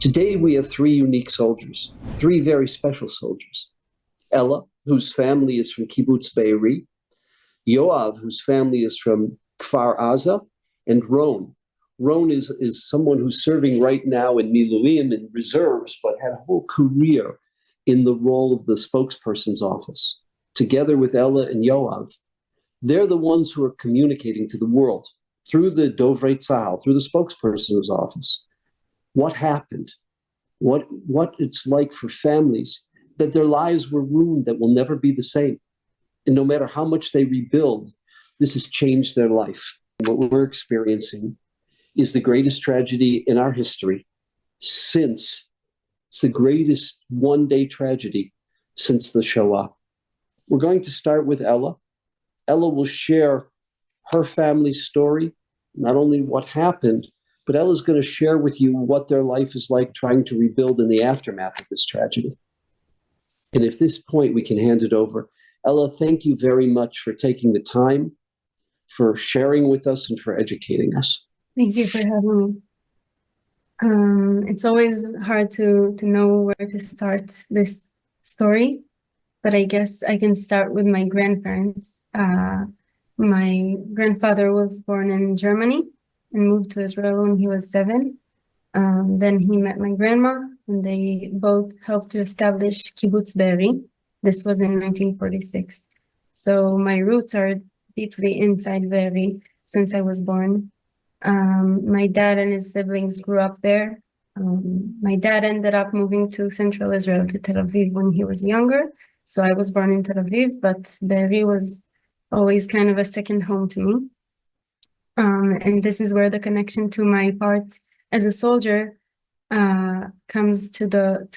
Today, we have three unique soldiers, three very special soldiers. Ella, whose family is from Kibbutz Be'eri, Yoav, whose family is from Kfar Aza, and Ron. Ron is someone who's serving right now in Miluim, in reserves, but had a whole career in the role of the spokesperson's office. Together with Ella and Yoav, they're the ones who are communicating to the world through the Dovrei Tzahal, through the spokesperson's office, what happened, what it's like for families, that their lives were ruined, that will never be the same. And no matter how much they rebuild, this has changed their life. What we're experiencing is the greatest tragedy in our history since, it's the greatest one-day tragedy since the Shoah. We're going to start with Ella. Ella will share her family's story, not only what happened, but Ella's going to share with you what their life is like trying to rebuild in the aftermath of this tragedy. And at this point, we can hand it over. Ella, thank you very much for taking the time, for sharing with us, and for educating us. Thank you for having me. It's always hard to know where to start this story, but I guess I can start with my grandparents. My grandfather was born in Germany and moved to Israel when he was 7. Then he met my grandma, and they both helped to establish Kibbutz Be'eri. This was in 1946. So my roots are deeply inside Be'eri since I was born. My dad and his siblings grew up there. My dad ended up moving to central Israel, to Tel Aviv, when he was younger. So I was born in Tel Aviv, but Be'eri was always kind of a second home to me. And this is where the connection to my part as a soldier comes to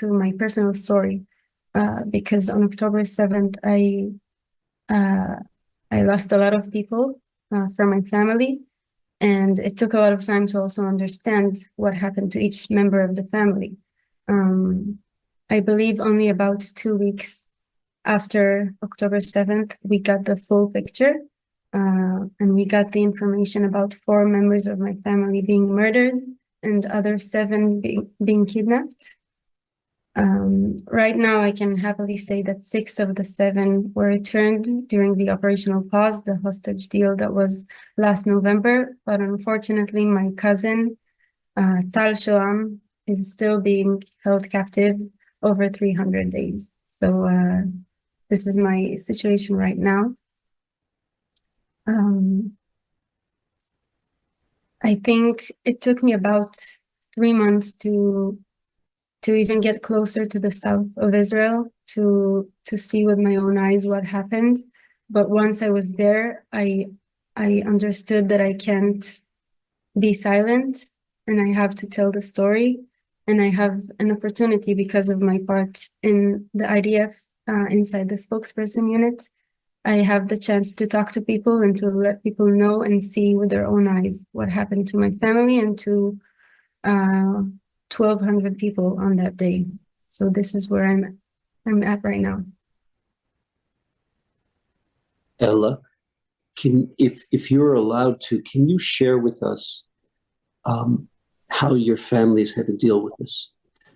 my personal story. Because on October 7th, I lost a lot of people from my family. And it took a lot of time to also understand what happened to each member of the family. I believe only about 2 weeks after October 7th, we got the full picture. And we got the information about 4 members of my family being murdered and other 7 being kidnapped. Right now, I can happily say that 6 of the 7 were returned during the operational pause, the hostage deal that was last November. But unfortunately, my cousin, Tal Shoam, is still being held captive over 300 days. So this is my situation right now. I think it took me about 3 months to even get closer to the south of Israel to see with my own eyes what happened. But once I was there, I understood that I can't be silent, and I have to tell the story. And I have an opportunity because of my part in the IDF inside the spokesperson unit. I have the chance to talk to people and to let people know and see with their own eyes what happened to my family and to 1,200 people on that day. So this is where I'm at right now. Ella, if you're allowed to, can you share with us how your families had to deal with this?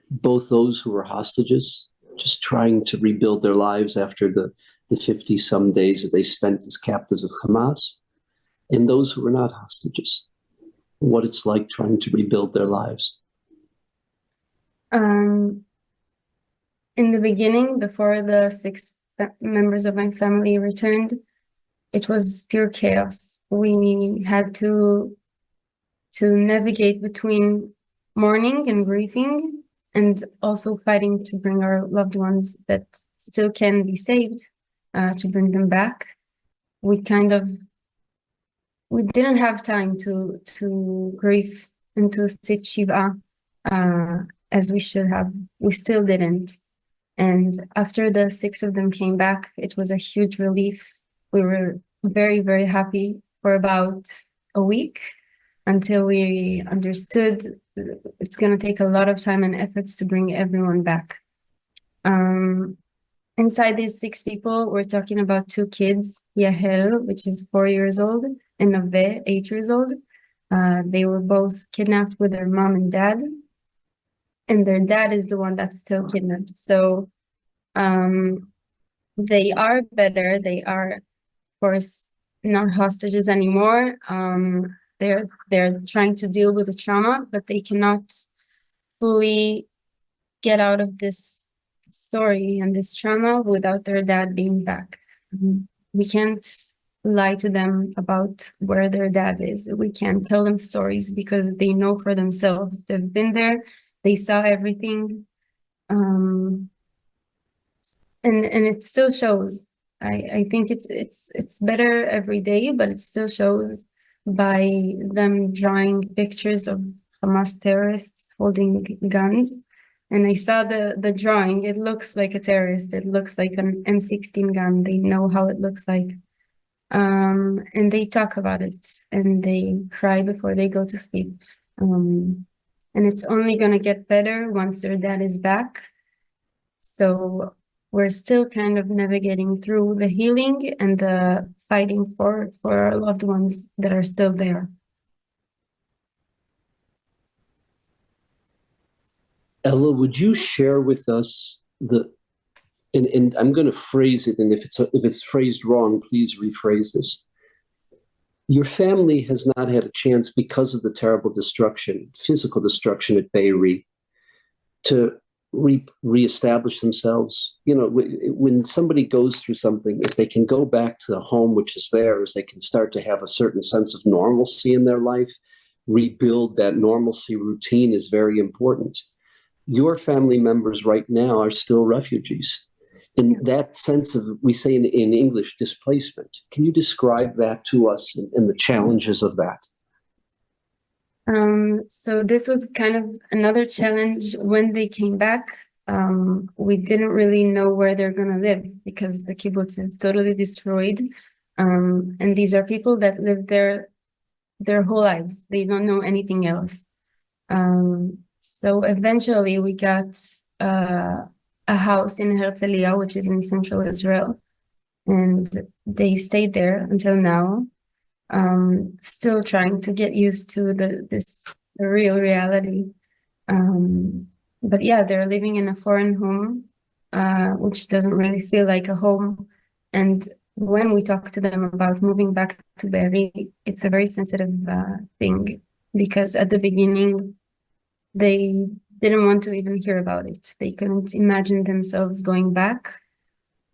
Both those who were hostages, just trying to rebuild their lives after the 50-some days that they spent as captives of Hamas, and those who were not hostages, what it's like trying to rebuild their lives. In the beginning, before the 6 members of my family returned, it was pure chaos. We had to navigate between mourning and grieving, and also fighting to bring our loved ones that still can be saved, to bring them back. We didn't have time to grieve and to sit Shiva as we should have. We still didn't. And after the 6 of them came back, it was a huge relief. We were very, very happy for about a week until we understood it's going to take a lot of time and efforts to bring everyone back. Inside these 6 people, we're talking about 2 kids, Yahel, which is 4 years old, and Nave, 8 years old. They were both kidnapped with their mom and dad. and their dad is the one that's still kidnapped. So they are better. They are, of course, not hostages anymore. They're trying to deal with the trauma, but they cannot fully get out of this story and this trauma without their dad being back. We can't lie to them about where their dad is. We can't tell them stories because they know for themselves. They've been there, they saw everything. And it still shows. I think it's better every day, but it still shows by them drawing pictures of Hamas terrorists holding guns. And I saw the drawing. It looks like a terrorist. It looks like an M16 gun. They know how it looks like. And they talk about it and they cry before they go to sleep. And it's only gonna get better once their dad is back. So we're still kind of navigating through the healing and the fighting for our loved ones that are still there. Ella, would you share with us and I'm going to phrase it, and if it's phrased wrong, please rephrase this. Your family has not had a chance because of the terrible destruction, physical destruction at Beirut, to reestablish themselves. You know, when somebody goes through something, if they can go back to the home which is theirs, they can start to have a certain sense of normalcy in their life. Rebuild that normalcy routine is very important. Your family members right now are still refugees. In that sense of, we say in English, displacement. Can you describe that to us and the challenges of that? So this was kind of another challenge when they came back. We didn't really know where they're gonna live because the kibbutz is totally destroyed. And these are people that live there their whole lives. They don't know anything else. So eventually we got a house in Herzliya, which is in central Israel. And they stayed there until now. Still trying to get used to this surreal reality. But yeah, they're living in a foreign home, which doesn't really feel like a home. And when we talk to them about moving back to Be'eri, it's a very sensitive thing because at the beginning, they didn't want to even hear about it. They couldn't imagine themselves going back.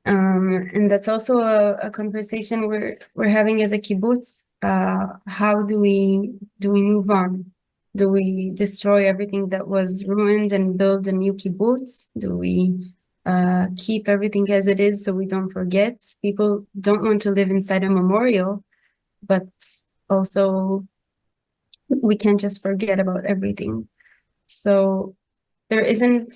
And that's also a conversation we're having as a kibbutz. How do we move on? Do we destroy everything that was ruined and build a new kibbutz? Do we keep everything as it is so we don't forget? People don't want to live inside a memorial, but also we can't just forget about everything. So there isn't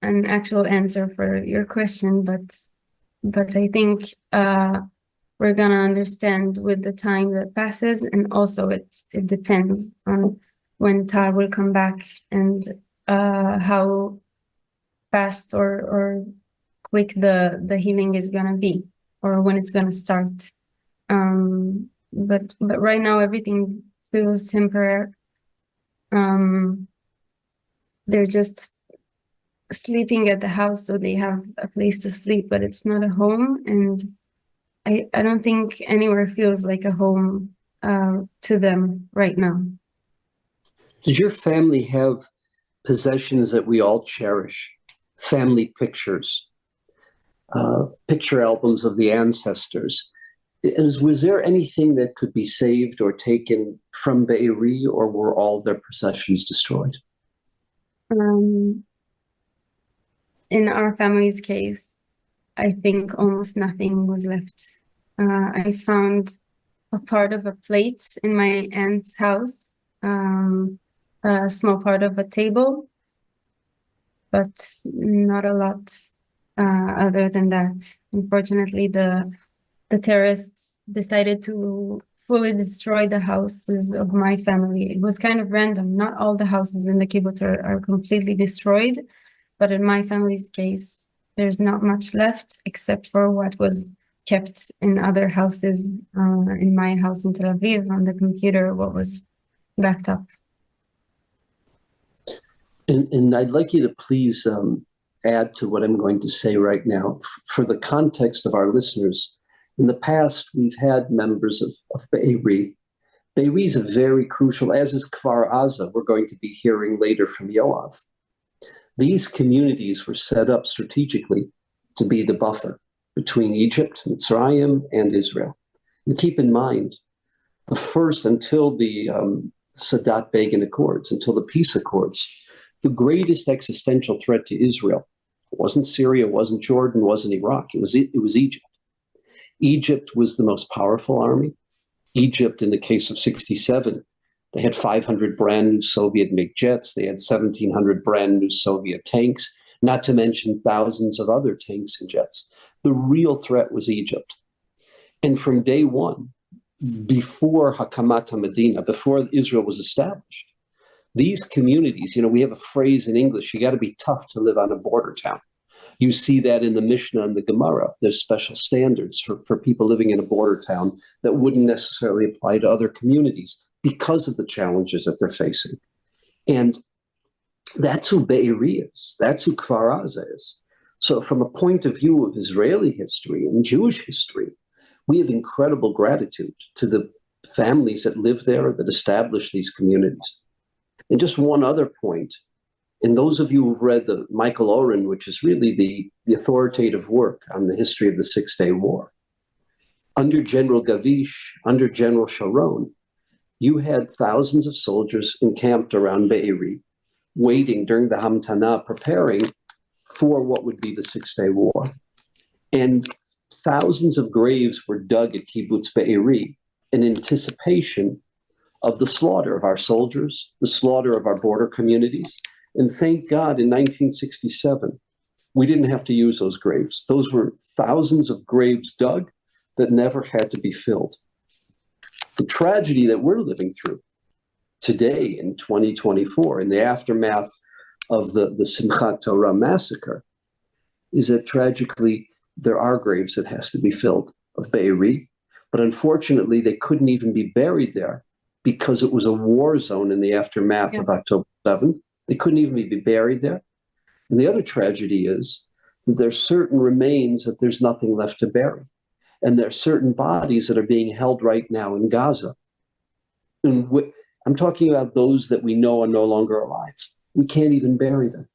an actual answer for your question, but I think we're gonna understand with the time that passes, and also it depends on when Tar will come back and how fast or quick the healing is gonna be, or when it's gonna start. But right now everything feels temporary. They're just sleeping at the house so they have a place to sleep, but it's not a home, and I don't think anywhere feels like a home to them right now. Does your family have possessions that we all cherish? Family pictures, picture albums of the ancestors. Was there anything that could be saved or taken from Be'eri, or were all their possessions destroyed? In our family's case, I think almost nothing was left. I found a part of a plate in my aunt's house, a small part of a table, but not a lot other than that. Unfortunately, the terrorists decided to fully destroy the houses of my family. It was kind of random. Not all the houses in the kibbutz are completely destroyed, but in my family's case, there's not much left except for what was kept in other houses. In my house in Tel Aviv, on the computer, what was backed up. And I'd like you to please add to what I'm going to say right now. For the context of our listeners, in the past, we've had members of Be'eri. Be'eri is a very crucial, as is Kfar Aza, we're going to be hearing later from Yoav. These communities were set up strategically to be the buffer between Egypt, Mitzrayim, and Israel. And keep in mind, the first, until the Sadat Begin Accords, until the peace accords, the greatest existential threat to Israel wasn't Syria, wasn't Jordan, wasn't Iraq, it was Egypt. Egypt was the most powerful army. Egypt, in the case of 67, they had 500 brand new Soviet MiG jets. They had 1,700 brand new Soviet tanks, not to mention thousands of other tanks and jets. The real threat was Egypt. And from day one, before Hakamat Medina, before Israel was established, these communities, we have a phrase in English, you got to be tough to live on a border town. You see that in the Mishnah and the Gemara. There's special standards for people living in a border town that wouldn't necessarily apply to other communities because of the challenges that they're facing. And that's who Be'eri is. That's who Kfar Aza is. So from a point of view of Israeli history and Jewish history, we have incredible gratitude to the families that live there, that established these communities. And just one other point, and those of you who've read the Michael Oren, which is really the authoritative work on the history of the Six-Day War, under General Gavish, under General Sharon, you had thousands of soldiers encamped around Be'eri, waiting during the Hamtana, preparing for what would be the Six-Day War. And thousands of graves were dug at Kibbutz Be'eri in anticipation of the slaughter of our soldiers, the slaughter of our border communities. And thank God in 1967, we didn't have to use those graves. Those were thousands of graves dug that never had to be filled. The tragedy that we're living through today in 2024, in the aftermath of the Simchat Torah massacre, is that tragically there are graves that has to be filled of Be'eri, but unfortunately they couldn't even be buried there because it was a war zone in the aftermath of October 7th. They couldn't even be buried there. And the other tragedy is that there's certain remains that there's nothing left to bury. And there are certain bodies that are being held right now in Gaza. And I'm talking about those that we know are no longer alive. We can't even bury them.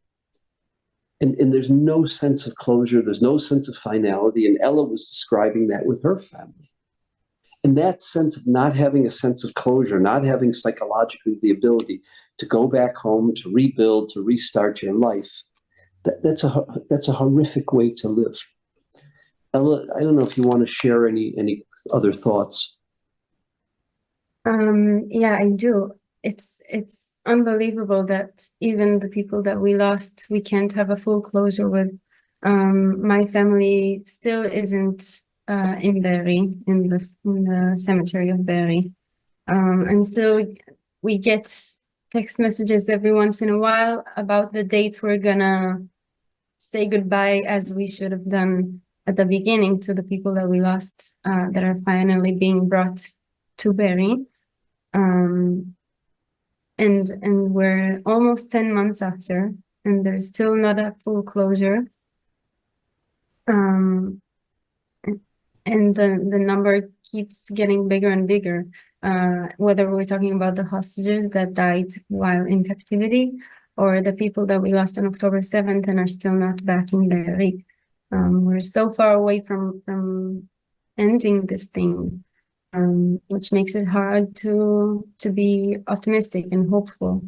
And there's no sense of closure. There's no sense of finality. And Ella was describing that with her family. And that sense of not having a sense of closure, not having psychologically the ability to go back home, to rebuild, to restart your life, that's a horrific way to live. Ella, I don't know if you want to share any other thoughts. Yeah, I do. It's unbelievable that even the people that we lost, we can't have a full closure with. My family still isn't in Be'eri, in the cemetery of Be'eri. And still we get text messages every once in a while about the dates we're gonna say goodbye, as we should have done at the beginning, to the people that we lost, that are finally being brought to Be'eri. And we're almost 10 months after, and there's still not a full closure. And the number keeps getting bigger and bigger, whether we're talking about the hostages that died while in captivity, or the people that we lost on October 7th and are still not back in Be'eri. We're so far away from ending this thing, which makes it hard to be optimistic and hopeful.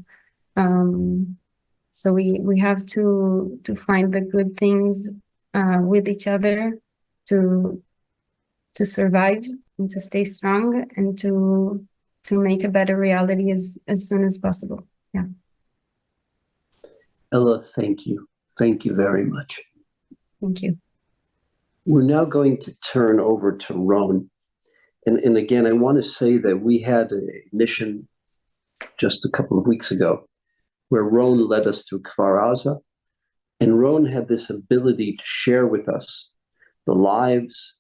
So we have to find the good things with each other to survive and to stay strong and to make a better reality as soon as possible. Yeah. Ella, thank you. Thank you very much. Thank you. We're now going to turn over to Ron. And again, I want to say that we had a mission just a couple of weeks ago where Ron led us through Kfar Aza. And Ron had this ability to share with us the lives,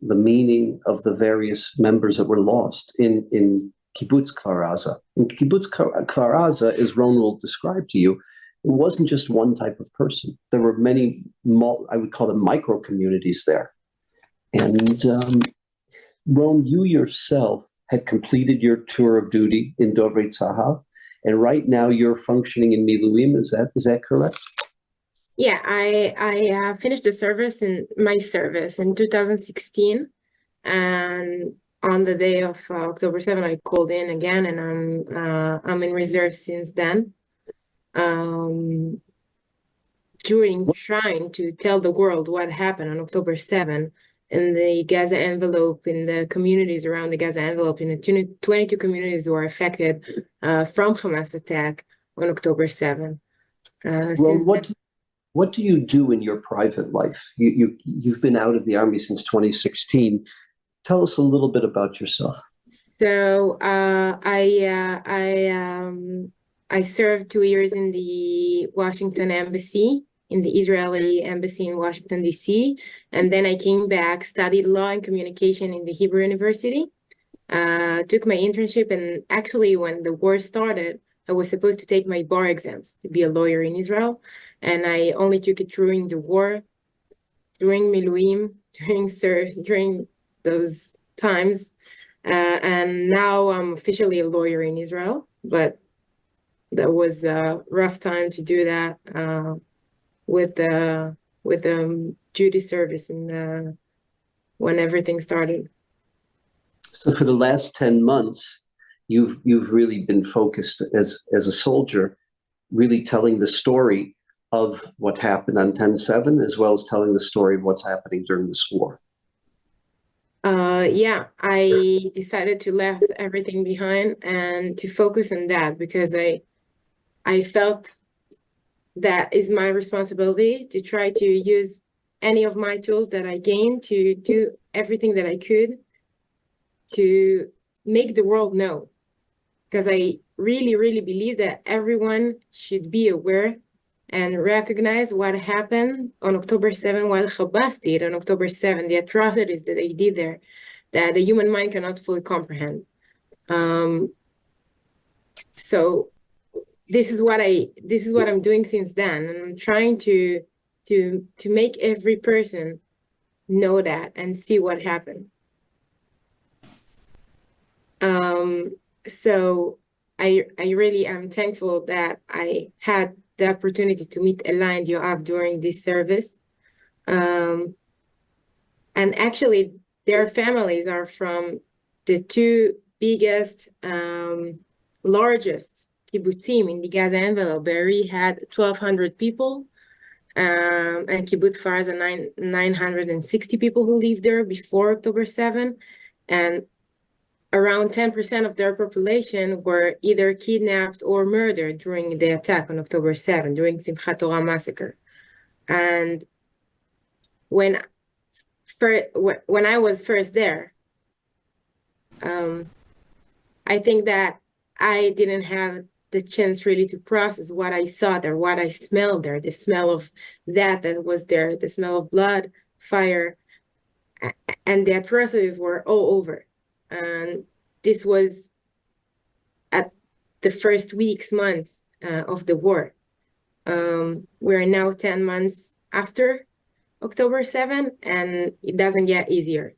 the meaning of the various members that were lost in Kibbutz Kfar Aza. And Kibbutz Kfar Aza, as Ron will describe to you, it wasn't just one type of person. There were many, I would call them micro communities there. And Rome, you yourself had completed your tour of duty in Dovrei Tzahal, and right now you're functioning in Miluim. Is that correct? Yeah, I finished my service in 2016, and on the day of October 7, I called in again, and I'm in reserve since then. During trying to tell the world what happened on October 7 in the Gaza envelope, in the communities around the Gaza envelope, in the 22 communities who were affected from Hamas attack on October 7. What do you do in your private life? You've been out of the army since 2016. Tell us a little bit about yourself. So I served 2 years in the Washington Embassy, in the Israeli Embassy in Washington, D.C. And then I came back, studied law and communication in the Hebrew University, took my internship. And actually, when the war started, I was supposed to take my bar exams to be a lawyer in Israel. And I only took it during the war, during Miluim, during those times. And now I'm officially a lawyer in Israel, but that was a rough time to do that with the duty service and when everything started. So for the last 10 months, you've really been focused as a soldier, really telling the story of what happened on 10/7, as well as telling the story of what's happening during this war. Yeah, I decided to leave everything behind and to focus on that, because I felt that is my responsibility to try to use any of my tools that I gained to do everything that I could to make the world know. Because I really, really believe that everyone should be aware and recognize what happened on October 7, what Hamas did on October 7, the atrocities that they did there, that the human mind cannot fully comprehend. So this is what I'm doing since then, and I'm trying to make every person know that and see what happened. So I really am thankful that I had the opportunity to meet Ella and Yoav during this service. And actually, their families are from the two biggest, largest kibbutzim in the Gaza envelope. Be'eri had 1,200 people, and Kibbutz Kfar Aza 960 people who lived there before October 7. And around 10% of their population were either kidnapped or murdered during the attack on October 7, during Simchat Torah massacre. And when I was first there, I think that I didn't have the chance really to process what I saw there, what I smelled there, the smell of that was there, the smell of blood, fire, and the atrocities were all over. And this was at the first weeks, months of the war. We're now 10 months after October 7, and it doesn't get easier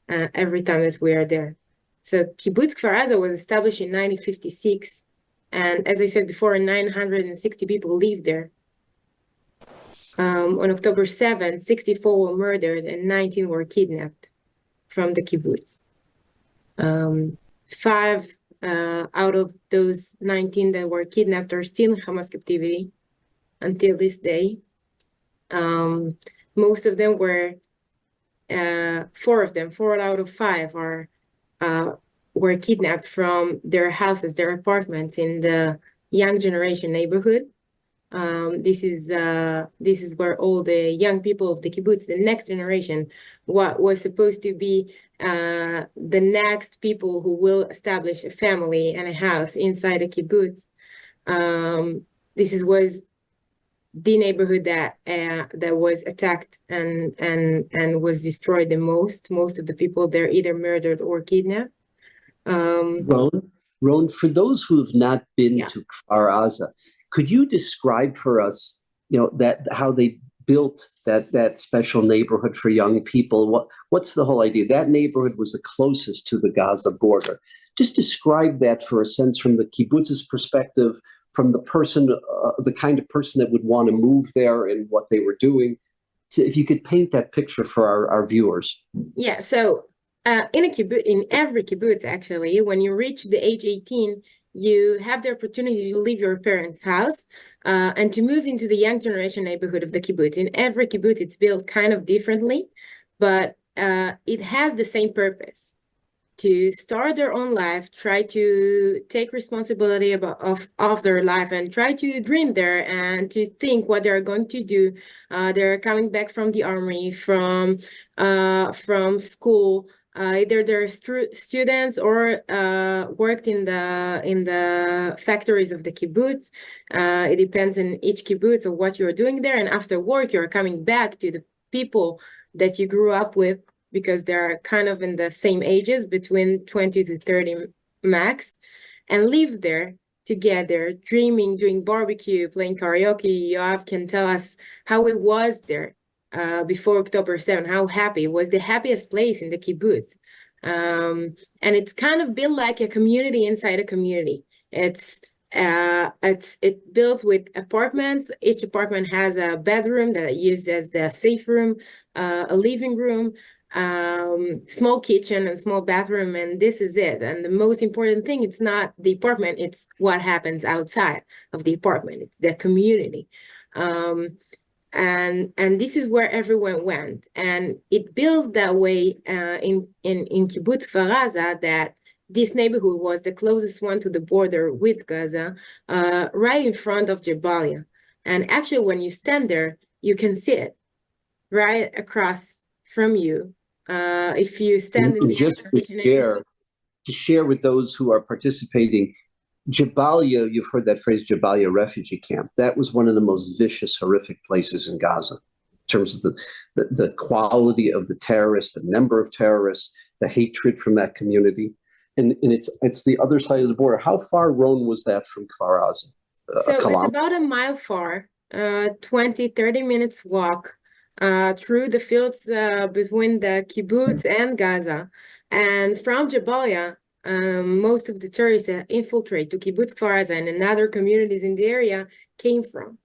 every time that we are there. So Kibbutz Kfar Aza was established in 1956, and as I said before, 960 people lived there. On October 7, 64 were murdered and 19 were kidnapped from the kibbutz. 5 out of those 19 that were kidnapped are still in Hamas captivity until this day. Most of them were, 4 out of 5 were kidnapped from their houses, their apartments in the young generation neighborhood. This is where all the young people of the kibbutz, the next generation, what was supposed to be the next people who will establish a family and a house inside a kibbutz. This was the neighborhood that was attacked and was destroyed the most. Most of the people there either murdered or kidnapped. Ron, for those who have not been Yeah. to Kfar Aza, could you describe for us, that how they built that special neighborhood for young people? What's the whole idea? That neighborhood was the closest to the Gaza border. Just describe that for a sense from the kibbutz's perspective, from the person, the kind of person that would want to move there and what they were doing. If you could paint that picture for our viewers. Yeah, so in every kibbutz, actually, when you reach the age 18, you have the opportunity to leave your parents' house and to move into the young generation neighborhood of the kibbutz. In every kibbutz, it's built kind of differently, but it has the same purpose: to start their own life, try to take responsibility of their life, and try to dream there and to think what they're going to do. They're coming back from the army, from school. Either they're students or worked in the factories of the kibbutz. It depends on each kibbutz of what you're doing there. And after work, you're coming back to the people that you grew up with, because they're kind of in the same ages, between 20 to 30 max, and live there together, dreaming, doing barbecue, playing karaoke. Yoav can tell us how it was there before October 7th, how happy. It was the happiest place in the kibbutz. And it's kind of built like a community inside a community. It built with apartments. Each apartment has a bedroom that is used as the safe room, a living room, small kitchen and small bathroom, and this is it. And the most important thing, it's not the apartment, it's what happens outside of the apartment. It's the community. And this is where everyone went. And it builds that way in Kibbutz Kfar Aza, that this neighborhood was the closest one to the border with Gaza, right in front of Jabalia. And actually, when you stand there, you can see it right across from you. If you stand in the just to share with those who are participating, Jabalia, you've heard that phrase, Jabalia refugee camp. That was one of the most vicious, horrific places in Gaza in terms of the quality of the terrorists, the number of terrorists, the hatred from that community. And it's the other side of the border. How far, Ron, was that from Kfar Aza? So it's about a mile far, 20, 30 minutes walk through the fields between the kibbutz and Gaza. And from Jabalia, most of the terrorists that infiltrate to Kibbutz Kfar Aza and other communities in the area came from.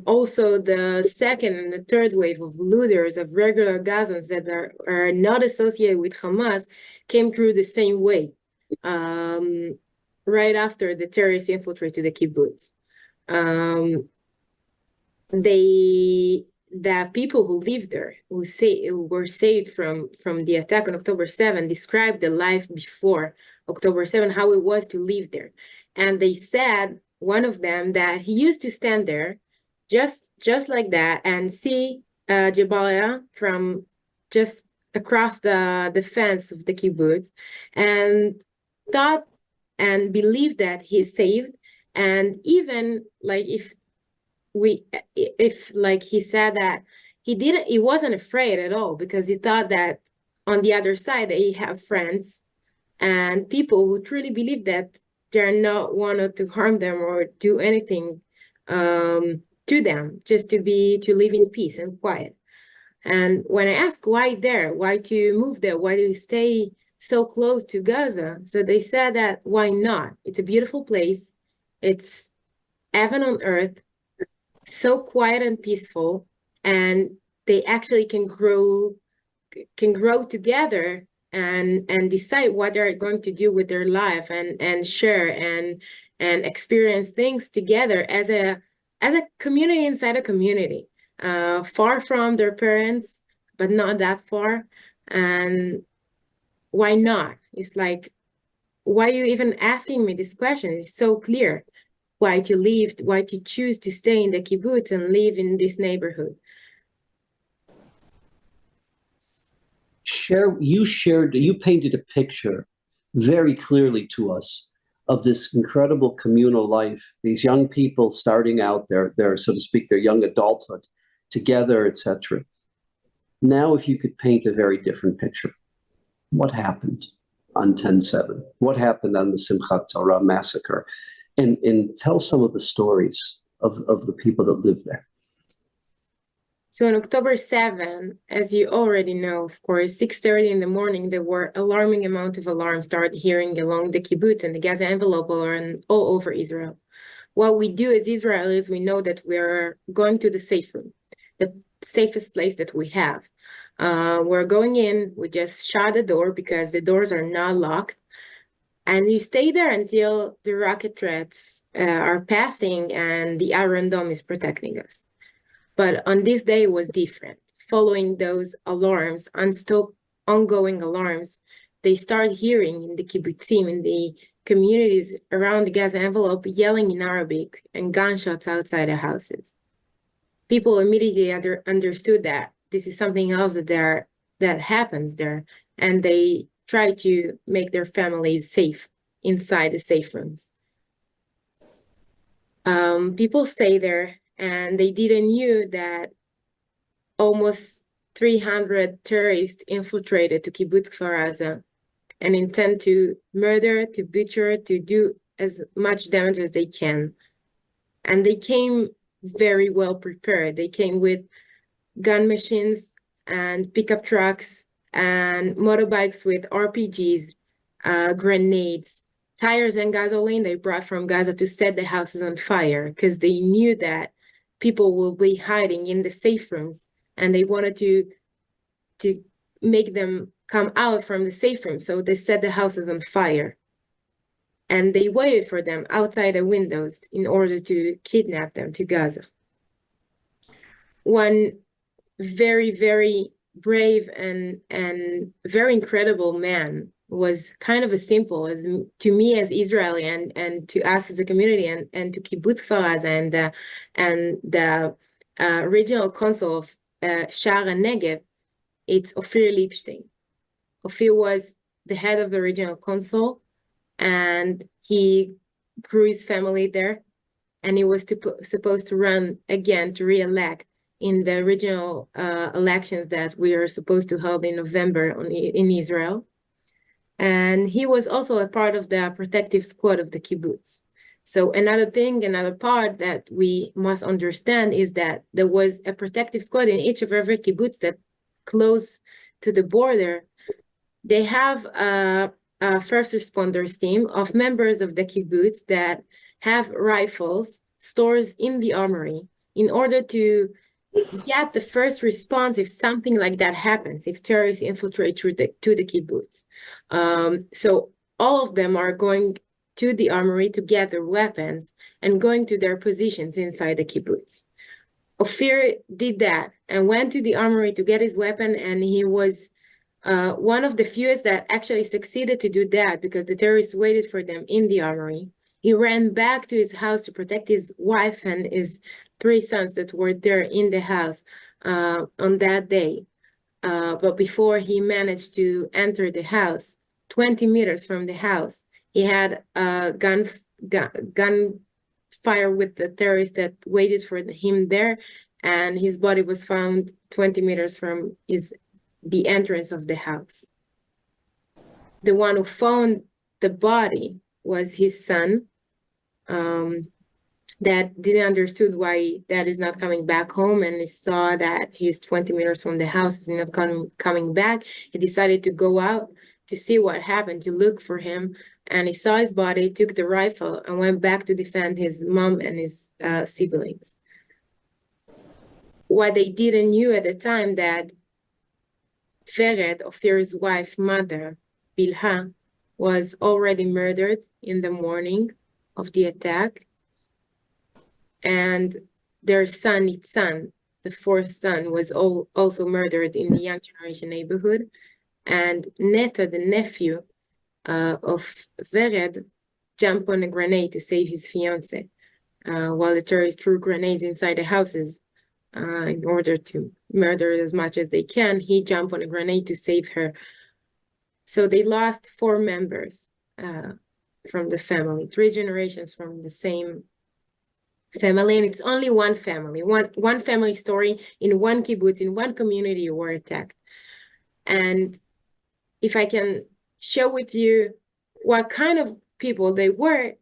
Also, the second and the third wave of looters, of regular Gazans that are not associated with Hamas, came through the same way, right after the terrorists infiltrated the kibbutz. The people who lived there, who were saved from the attack on October 7th, described the life before October 7th, how it was to live there. And they said, one of them, that he used to stand there just like that and see Jabalia from just across the fence of the kibbutz, and thought and believed that he's saved. And even like if like he said that he wasn't afraid at all, because he thought that on the other side that he have friends and people who truly believe that they're not wanted to harm them or do anything to them, just to live in peace and quiet. And when I asked why to move there, why do you stay so close to Gaza, so they said that why not? It's a beautiful place. It's heaven on earth, so quiet and peaceful, and they actually can grow together and decide what they're going to do with their life, and share and experience things together as a community inside a community, far from their parents, but not that far. And why not? It's like, why are you even asking me this question? It's so clear why to choose to stay in the kibbutz and live in this neighborhood. You painted a picture very clearly to us of this incredible communal life, these young people starting out their so to speak, their young adulthood together, etc. Now, if you could paint a very different picture, what happened? on 10/7? What happened on the Simchat Torah massacre? And tell some of the stories of the people that lived there. So on October 7, as you already know, of course, 6:30 in the morning, there were alarming amount of alarms started hearing along the kibbutz and the Gaza envelope and all over Israel. What we do as Israelis, we know that we're going to the safe room, the safest place that we have. We're going in, we just shut the door because the doors are not locked. And you stay there until the rocket threats are passing and the Iron Dome is protecting us. But on this day, it was different. Following those alarms, ongoing alarms, they start hearing in the kibbutzim, in the communities around the Gaza envelope, yelling in Arabic and gunshots outside the houses. People immediately understood that this is something else that happens there, and they try to make their families safe inside the safe rooms. People stay there, and they didn't knew that almost 300 terrorists infiltrated to Kibbutz Kfar Aza and intend to murder, to butcher, to do as much damage as they can. And they came very well prepared. They came with gun machines and pickup trucks and motorbikes with RPGs, grenades, tires and gasoline they brought from Gaza to set the houses on fire because they knew that people will be hiding in the safe rooms, and they wanted to make them come out from the safe room. So they set the houses on fire, and they waited for them outside the windows in order to kidnap them to Gaza. One very, very brave and very incredible man was kind of a simple as to me as Israeli and to us as a community and to Kibbutz Kfar Aza and the regional council of Sha'ar HaNegev. It's Ophir Liebstein. Ophir was the head of the regional council, and he grew his family there, and he was supposed to run again to re-elect in the regional elections that we are supposed to hold in November in Israel. And he was also a part of the protective squad of the kibbutz. So another part that we must understand is that there was a protective squad in each of every kibbutz that close to the border. They have a first responders team of members of the kibbutz that have rifles, stores in the armory in order to get the first response if something like that happens, if terrorists infiltrate to the kibbutz. So all of them are going to the armory to get their weapons and going to their positions inside the kibbutz. Ophir did that and went to the armory to get his weapon, and he was one of the fewest that actually succeeded to do that because the terrorists waited for them in the armory. He ran back to his house to protect his wife and his 3 sons that were there in the house on that day. But before he managed to enter the house, 20 meters from the house, he had a gun fire with the terrorists that waited for him there, and his body was found 20 meters from the entrance of the house. The one who found the body was his son, that didn't understood why dad is not coming back home, and he saw that he's 20 meters from the house, is not coming back. He decided to go out to see what happened, to look for him, and he saw his body, took the rifle, and went back to defend his mom and his siblings. What they didn't knew at the time that Vered, Ophir's wife, mother, Bilha, was already murdered in the morning of the attack. And their son, Nitzan, the 4th son, was also murdered in the Young Generation neighborhood. And Neta, the nephew of Vered, jumped on a grenade to save his fiance, while the terrorists threw grenades inside the houses in order to murder as much as they can. He jumped on a grenade to save her. So they lost 4 members from the family, 3 generations from the same family, and it's only one family, one family story in one kibbutz, in one community were attacked. And if I can show with you what kind of people they were.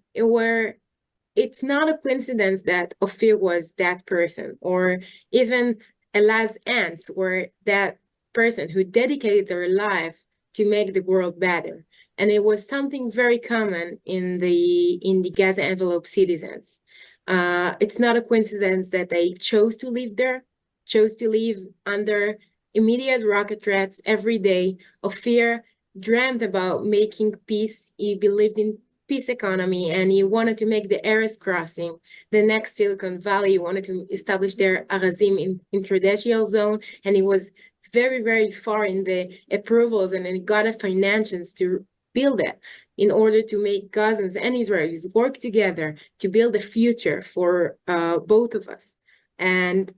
It's not a coincidence that Ophir was that person, or even Ella's aunts were that person who dedicated their life to make the world better. And it was something very common in the Gaza envelope citizens. It's not a coincidence that they chose to live there, chose to live under immediate rocket threats every day. Ophir dreamt about making peace. He believed in peace economy, and he wanted to make the Erez crossing the next Silicon Valley. He wanted to establish their Arazim in interdigital zone, and he was very, very far in the approvals, and then he got the financials to build it in order to make Gazans and Israelis work together to build a future for both of us. And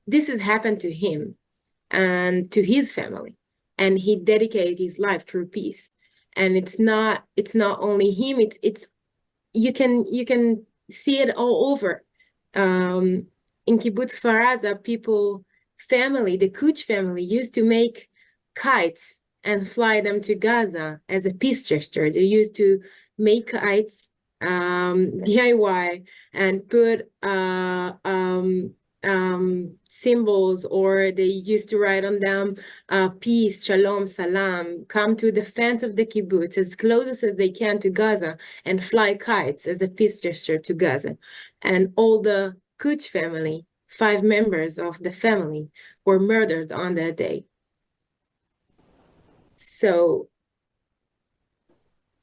this has happened to him and to his family, and he dedicated his life through peace. And it's not only him, it's you can see it all over. In Kibbutz Kfar Aza, family, the Kuch family used to make kites and fly them to Gaza as a peace gesture. They used to make kites, DIY, and put symbols, or they used to write on them peace, shalom, salam, come to the fence of the kibbutz as close as they can to Gaza and fly kites as a peace gesture to Gaza. And all the Kuch family, 5 members of the family, were murdered on that day. So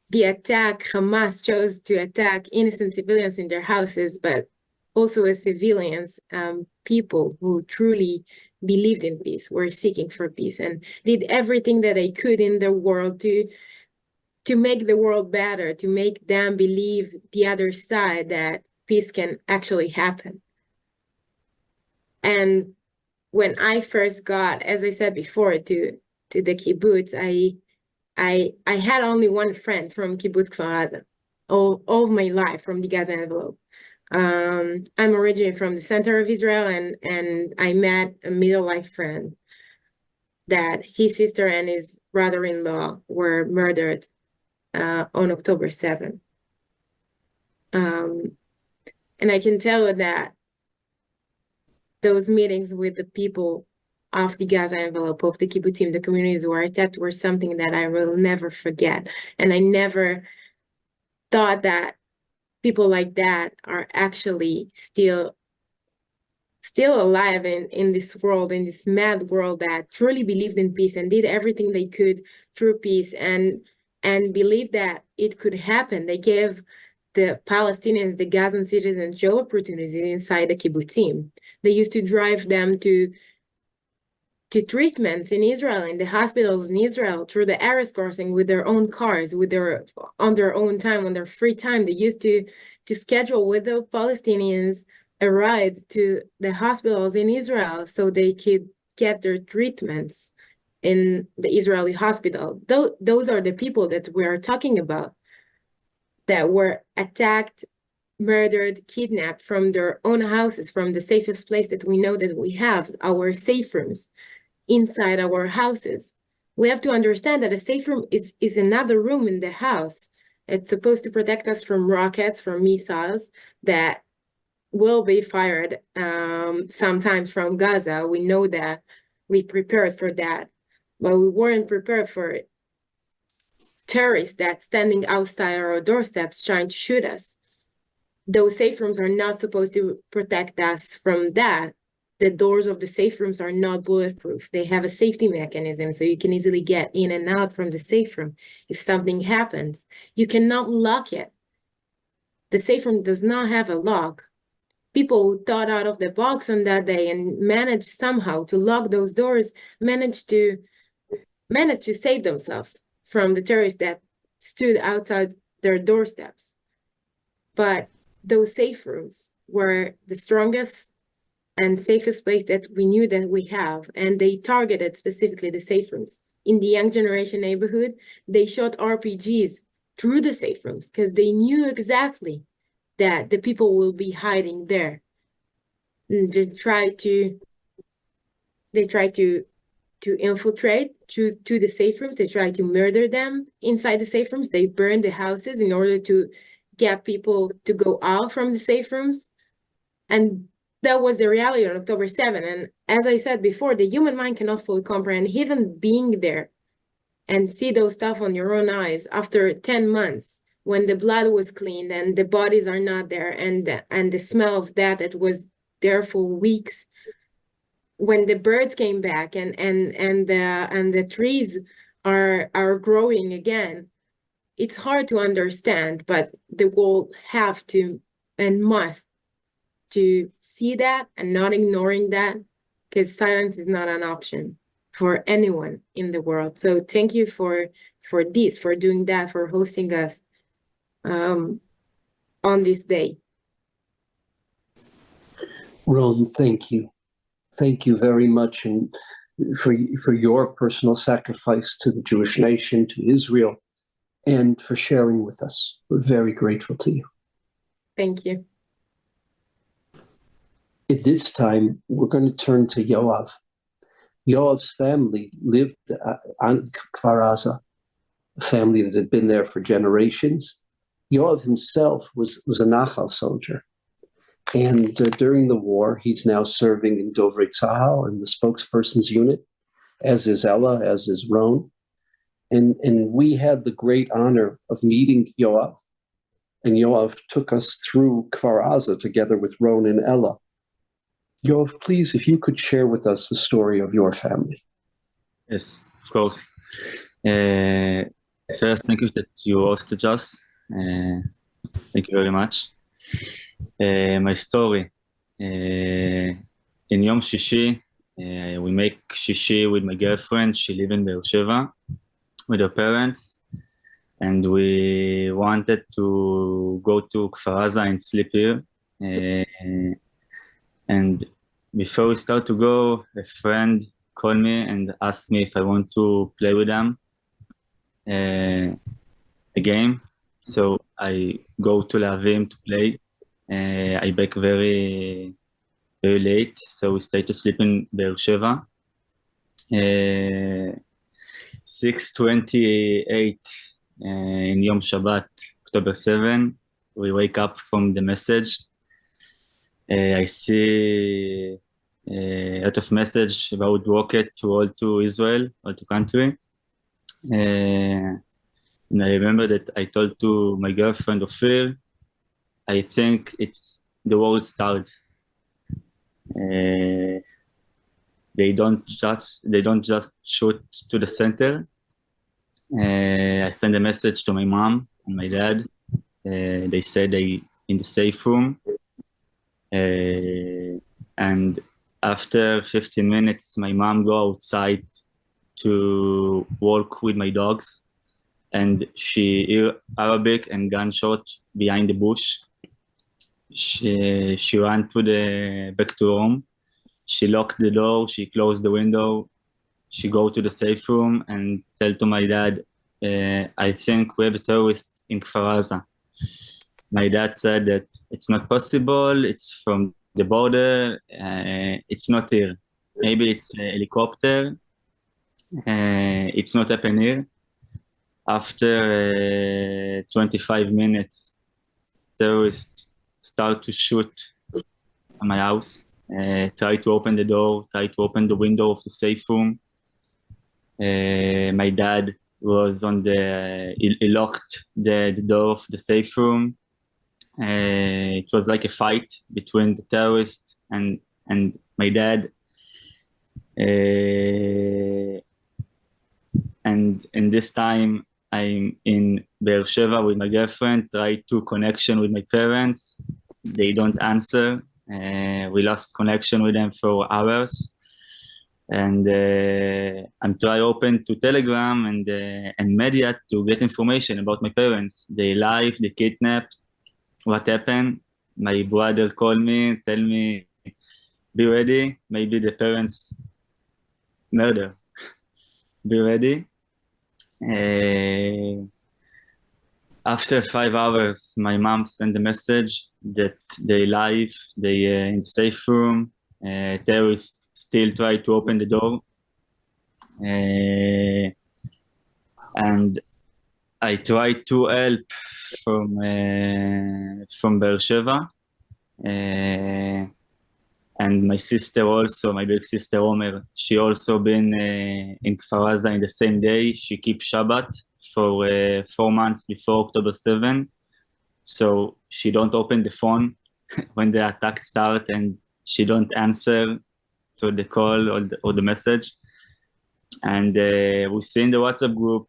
the attack, Hamas chose to attack innocent civilians in their houses, but also as civilians, people who truly believed in peace, were seeking for peace, and did everything that they could in the world to make the world better, to make them believe the other side that peace can actually happen. And when I first got, as I said before, to the kibbutz, I had only one friend from Kibbutz Kfar Aza, all of my life, from the Gaza envelope. I'm originally from the center of Israel, and I met a middle-life friend that his sister and his brother-in-law were murdered on October 7th. And I can tell you that those meetings with the people of the Gaza envelope, of the kibbutzim, the communities where I attacked, were something that I will never forget. And I never thought that people like that are actually still alive in this world, in this mad world that truly believed in peace and did everything they could through peace, and believed that it could happen. They gave the Palestinians, the Gazan citizens, job opportunities inside the kibbutzim. They used to drive them to treatments in Israel, in the hospitals in Israel, through the Erez crossing with their own cars, on their own time, on their free time. They used to schedule with the Palestinians a ride to the hospitals in Israel so they could get their treatments in the Israeli hospital. Those are the people that we are talking about, that were attacked, murdered, kidnapped from their own houses, from the safest place that we know that we have, our safe rooms inside our houses. We have to understand that a safe room is another room in the house. It's supposed to protect us from rockets, from missiles that will be fired sometimes from Gaza. We know that. We prepared for that, but we weren't prepared for terrorists that standing outside our doorsteps trying to shoot us. Those safe rooms are not supposed to protect us from that. The doors of the safe rooms are not bulletproof. They have a safety mechanism, so you can easily get in and out from the safe room. If something happens, you cannot lock it. The safe room does not have a lock. People who thought out of the box on that day and managed somehow to lock those doors managed to save themselves from the terrorists that stood outside their doorsteps. But those safe rooms were the strongest and safest place that we knew that we have, and they targeted specifically the safe rooms. In the young generation neighborhood, they shot RPGs through the safe rooms because they knew exactly that the people will be hiding there. And they tried to to infiltrate to the safe rooms. They tried to murder them inside the safe rooms. They burned the houses in order to get people to go out from the safe rooms. And that was the reality on October 7. And as I said before, the human mind cannot fully comprehend even being there and see those stuff on your own eyes after 10 months when the blood was cleaned and the bodies are not there, and the smell of that was there for weeks. When the birds came back and the trees are growing again, it's hard to understand, but the world have to and must to see that and not ignoring that, because silence is not an option for anyone in the world. So thank you for doing that, for hosting us on this day. Ron, thank you. Thank you very much, and for your personal sacrifice to the Jewish nation, to Israel, and for sharing with us. We're very grateful to you. Thank you. At this time, we're going to turn to Yoav. Yoav's family lived on Kfar Aza, a family that had been there for generations. Yoav himself was a Nachal soldier. And during the war, he's now serving in Dovrei Tzahal in the spokesperson's unit, as is Ella, as is Ron. And we had the great honor of meeting Yoav. And Yoav took us through Kfar Aza together with Ron and Ella. Yoav, please, if you could share with us the story of your family. Yes, of course. First, thank you that you hosted us. Thank you very much. My story. In Yom Shishi, we make Shishi with my girlfriend. She lives in Be'er Sheva with her parents. And we wanted to go to Kfar Aza and sleep here. And before we start to go, a friend called me and asked me if I want to play with them a game. So I go to Lehavim to play. I back very, very late, so we stay to sleep in Be'er Sheva. 6:28 in Yom Shabbat, October 7, we wake up from the message. I see a lot of message about rocket to Israel, all to country. And I remember that I told to my girlfriend Ophir, I think it's the war start. They don't just shoot to the center. I sent a message to my mom and my dad. They said they in the safe room. And after 15 minutes, my mom go outside to walk with my dogs, and she hear Arabic and gunshot behind the bush. She ran to the back to home. She locked the door. She closed the window. She go to the safe room and tell to my dad, I think we have a terrorist in Kfar Aza. My dad said that it's not possible. It's from the border. It's not here. Maybe it's a helicopter. It's not happening here. After 25 minutes, terrorists start to shoot at my house. Try to open the door. Try to open the window of the safe room. My dad was on he locked the door of the safe room. It was like a fight between the terrorist and my dad. And in this time, I'm in Be'er Sheva with my girlfriend, try to connection with my parents. They don't answer. We lost connection with them for hours. And I'm trying open to Telegram and media to get information about my parents. They live, they kidnapped, what happened. My brother called me, tell me, be ready, maybe the parents murder. Be ready. After 5 hours, my mom sent a message that they live, they in the safe room, terrorists still try to open the door. and I tried to help from Be'er Sheva, and my sister also, my big sister Omer, she also been in Kfar Aza in the same day. She keep Shabbat for 4 months before October 7, so she don't open the phone when the attack start, and she don't answer to the call or the message. And we see in the WhatsApp group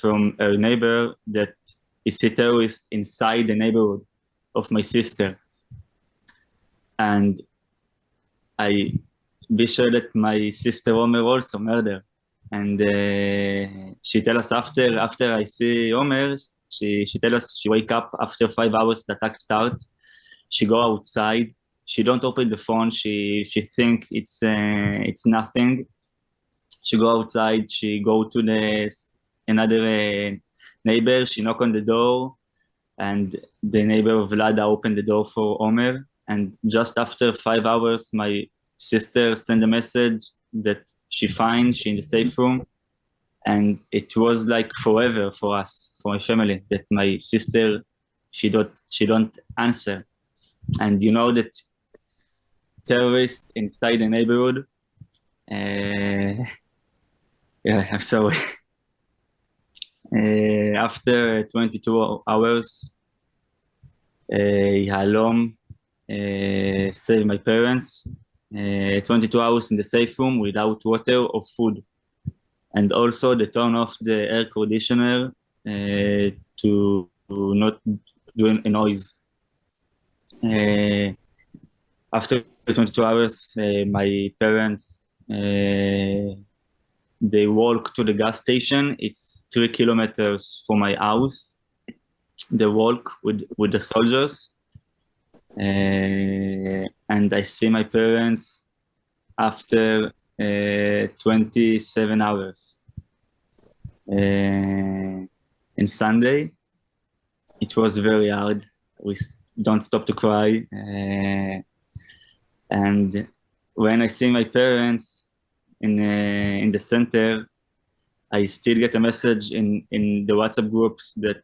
from a neighbor that is a terrorist inside the neighborhood of my sister. And I be sure that my sister Omer also murder. And she tell us after I see Omer, she tell us she wake up after 5 hours the attack start. She go outside. She don't open the phone. She think it's nothing. She go outside. She go to another neighbor. She knock on the door, and the neighbor of Vlada opened the door for Omer. And just after 5 hours, my sister sent a message that she in the safe room. And it was like forever for us, for my family, that my sister, she don't answer. And you know that terrorists inside the neighborhood, yeah, I'm sorry. After 22 hours, Yahalom saved my parents. 22 hours in the safe room without water or food. And also they turn off the air conditioner to not do a noise. After 22 hours, my parents, they walk to the gas station. It's 3 kilometers from my house. They walk with the soldiers. And I see my parents after 27 hours. In Sunday, it was very hard. We don't stop to cry. And when I see my parents in the center, I still get a message in the WhatsApp groups that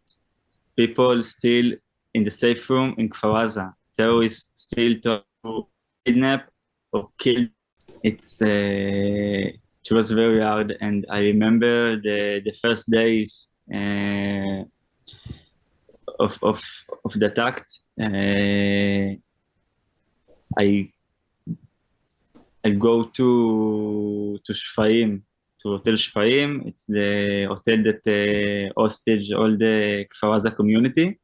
people still in the safe room in Kfar Aza, terrorists still to kidnap or kill. It was very hard, and I remember the first days of the attack. I go to Shfaim, to Hotel Shfaim. It's the hotel that hostage all the Kfar Aza community.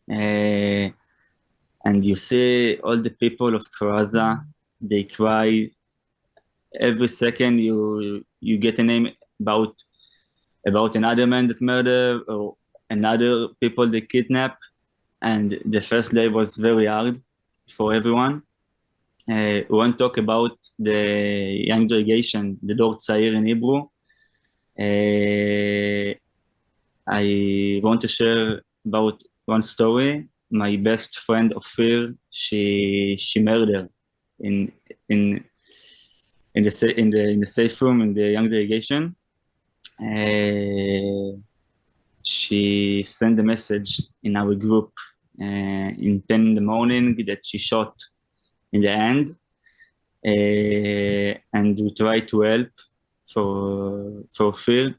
And you see all the people of Kfar Aza, they cry. Every second you get a name about another man that murdered or another people they kidnap. And the first day was very hard for everyone. We want to talk about the young delegation, the Dor Tzair in Hebrew. I want to share about one story. My best friend Ophir, she murdered in the safe room in the young delegation. She sent a message in our group in 10 in the morning that she shot in the end, and we tried to help for Phil.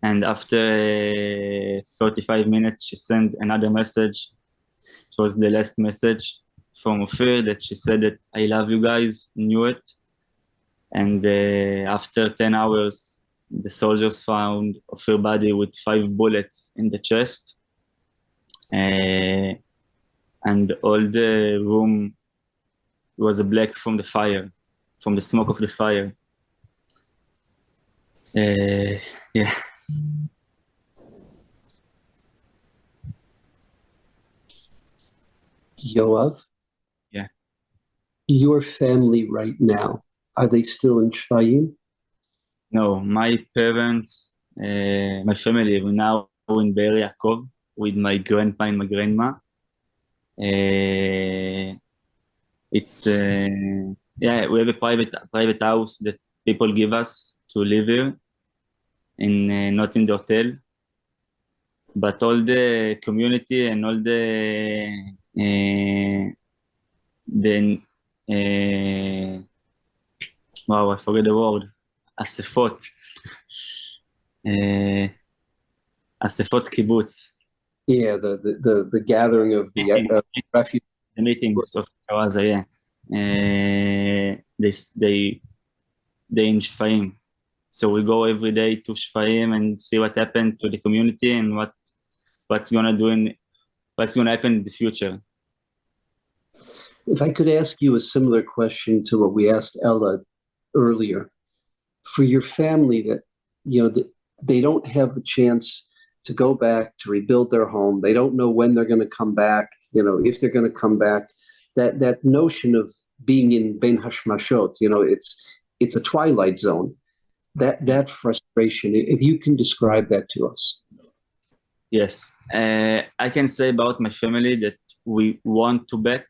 And after 45 minutes, she sent another message. It was the last message from Ophir that she said that I love you guys, knew it. And after 10 hours, the soldiers found Ophir's body with 5 bullets in the chest. And all the room was black from the fire, from the smoke of the fire. Yeah. Yoav? Yeah. Your family right now, are they still in Shfayim? No, my parents, my family, we're now in Be'er Yaakov with my grandpa and my grandma. It's yeah, we have a private house that people give us to live here, not in the hotel. But all the community and all wow, I forget the word. אספות. אספות קיבוץ. Yeah, the gathering of the refugees. The meetings of Kawaza, yeah. They in Shfaim. So we go every day to Shfaim and see what happened to the community and what's gonna happen in the future. If I could ask you a similar question to what we asked Ella earlier, for your family that, they don't have a chance to go back to rebuild their home. They don't know when they're going to come back, if they're going to come back. That notion of being in Ben Hashmashot, it's a twilight zone. That frustration, if you can describe that to us. Yes, I can say about my family that we want to back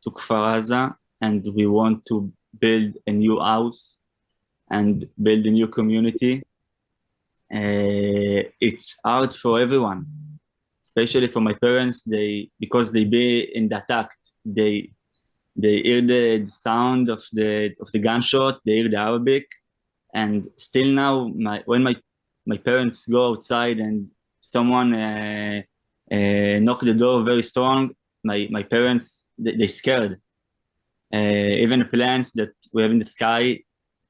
to Kfar Aza, and we want to build a new house and build a new community. It's hard for everyone, especially for my parents. Because they be in the attack, they hear the sound of the gunshot, they hear the Arabic, and still now, when my parents go outside and someone knock the door very strong, my parents, they scared. Even the plants that we have in the sky,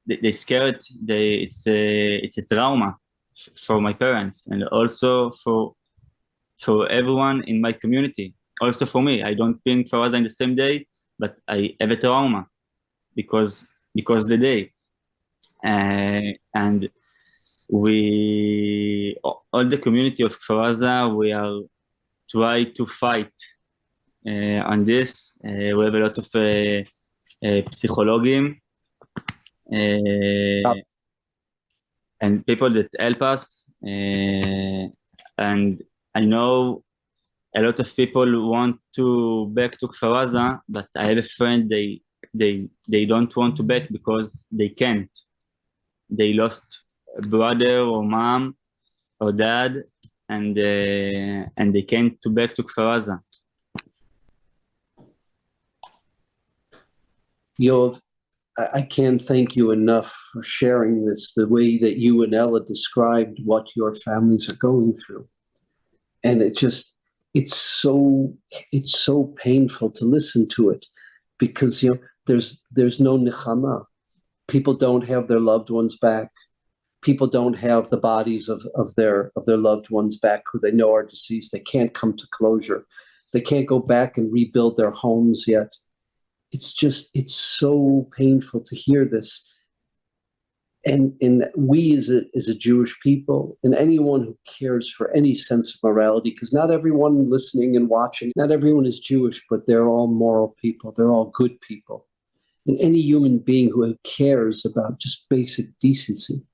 they scared. It's a trauma for my parents, and also for everyone in my community. Also for me, I don't think for us in the same day, but I have a trauma because the day, and all the community of Kfar Aza, we are try to fight on this. We have a lot of psychologim and people that help us. And I know a lot of people want to back to Kfar Aza, but I have a friend, they don't want to back because they can't. They lost a brother or mom or dad, and they can't to back to Kfar Aza. Yoav, I can't thank you enough for sharing this, the way that you and Ella described what your families are going through. And it's so painful to listen to it, because there's no nechama. People don't have their loved ones back. People don't have the bodies of their loved ones back who they know are deceased. They can't come to closure. They can't go back and rebuild their homes yet. It's so painful to hear this. And we as a Jewish people, and anyone who cares for any sense of morality, because not everyone listening and watching, not everyone is Jewish, but they're all moral people. They're all good people. And any human being who cares about just basic decency,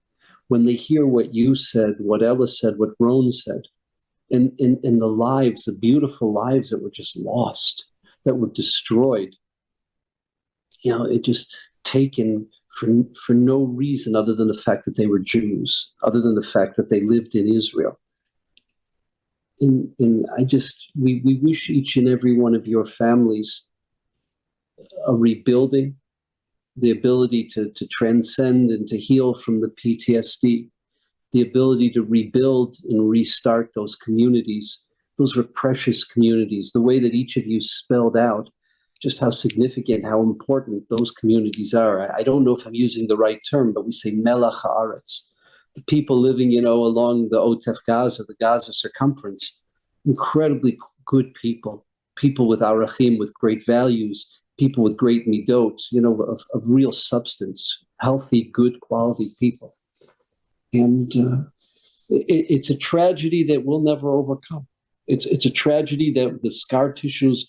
when they hear what you said, what Ella said, what Ron said, and the lives, the beautiful lives that were just lost, that were destroyed, it just taken for no reason other than the fact that they were Jews, other than the fact that they lived in Israel. And we wish each and every one of your families a rebuilding, the ability to transcend and to heal from the PTSD, the ability to rebuild and restart those communities. Those were precious communities. The way that each of you spelled out just how significant, how important those communities are. I don't know if I'm using the right term, but we say Melach Haaretz. The people living, along the Otef Gaza, the Gaza circumference, incredibly good people, people with arachim, with great values, people with great midot, of real substance, healthy, good quality people. And it's a tragedy that we'll never overcome. It's a tragedy that the scar tissues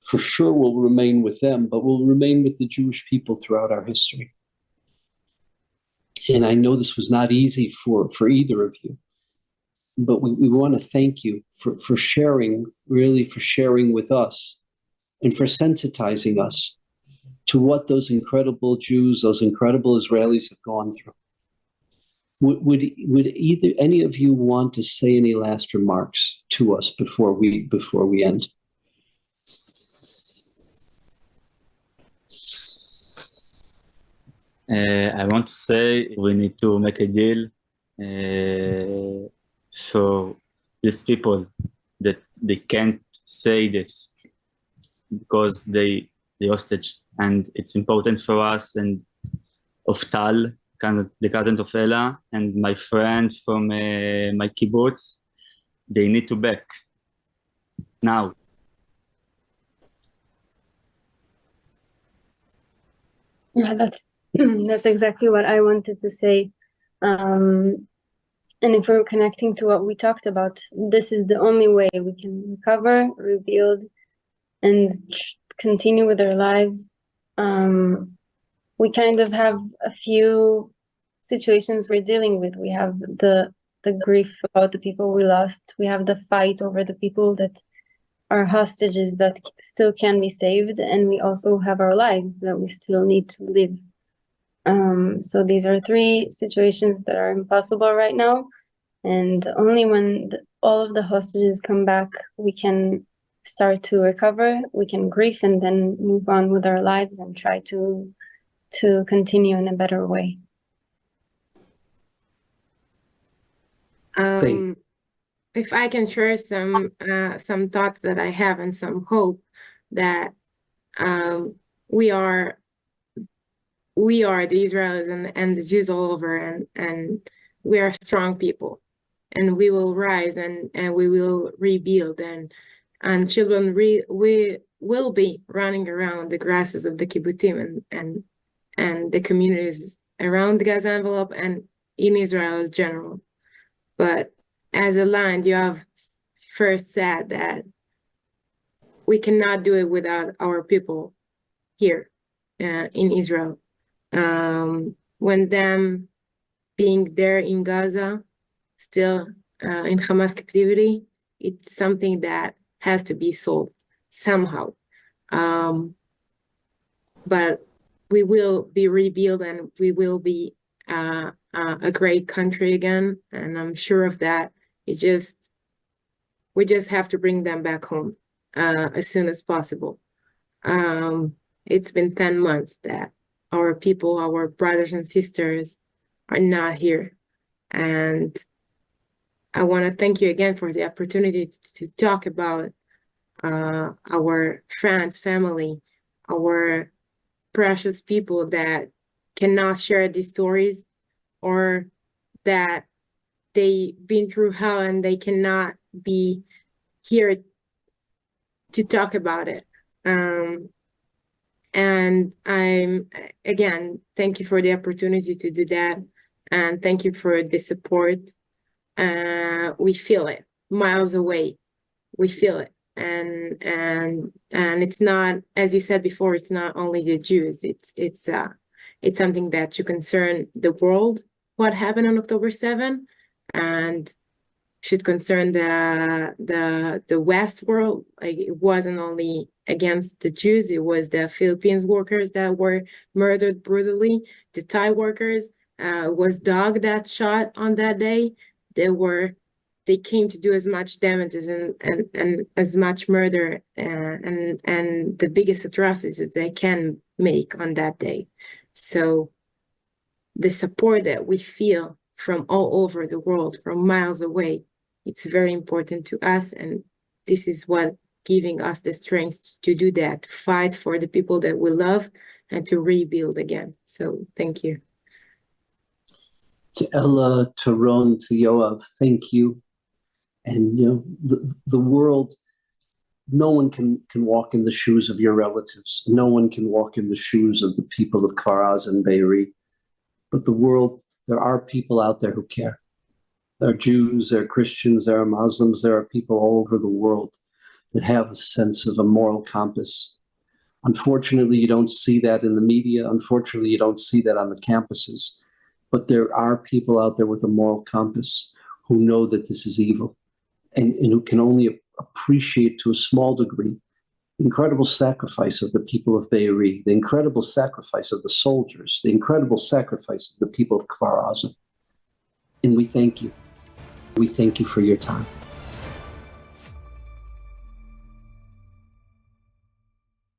for sure will remain with them, but will remain with the Jewish people throughout our history. And I know this was not easy for either of you, but we want to thank you for sharing, really for sharing with us and for sensitizing us to what those incredible Jews, those incredible Israelis have gone through. Would either any of you want to say any last remarks to us before we end? I want to say we need to make a deal for these people that they can't say this because they hostage, and it's important for us and of Tal, the cousin of Ella, and my friend from my kibbutz. They need to back now. Yeah, that's exactly what I wanted to say. And if we're connecting to what we talked about, this is the only way we can recover, rebuild, and continue with our lives. We kind of have a few situations we're dealing with. We have the grief about the people we lost. We have the fight over the people that are hostages that still can be saved. And we also have our lives that we still need to live. So these are three situations that are impossible right now. And only when all of the hostages come back, we can start to recover, we can grieve, and then move on with our lives and try to continue in a better way. If I can share some thoughts that I have and some hope that we are the Israelis and the Jews all over, and we are strong people, and we will rise and we will rebuild, and children we will be running around the grasses of the kibbutzim and the communities around the Gaza envelope and in Israel as general. But as a land, you have first said that we cannot do it without our people here in Israel. When them being there in Gaza, still in Hamas captivity, it's something that has to be solved somehow. But we will be rebuilt, and we will be a great country again, and I'm sure of that. We just have to bring them back home as soon as possible. It's been 10 months that our people, our brothers and sisters, are not here, and I want to thank you again for the opportunity to talk about our friends, family, our precious people that cannot share these stories, or that they've been through hell and they cannot be here to talk about it. And again, thank you for the opportunity to do that, and thank you for the support. We feel it miles away. We feel it, and it's not, as you said before, it's not only the Jews. It's something that should concern the world. What happened on October 7, and should concern the West world. Like, it wasn't only against the Jews; it was the Philippines workers that were murdered brutally. The Thai workers, was dog that shot on that day. They came to do as much damages and as much murder and the biggest atrocities they can make on that day. So the support that we feel from all over the world, from miles away, it's very important to us, and this is what giving us the strength to do that, to fight for the people that we love and to rebuild again. So thank you. To Ella, to Ron, to Yoav, thank you. And the world, no one can walk in the shoes of your relatives. No one can walk in the shoes of the people of Kfar Aza and Be'eri. But the world, there are people out there who care. There are Jews, there are Christians, there are Muslims, there are people all over the world that have a sense of a moral compass. Unfortunately, you don't see that in the media. Unfortunately, you don't see that on the campuses. But there are people out there with a moral compass who know that this is evil, and who can only appreciate to a small degree the incredible sacrifice of the people of Be'eri, the incredible sacrifice of the soldiers, the incredible sacrifice of the people of Kfar Aza. and we thank you. We thank you for your time.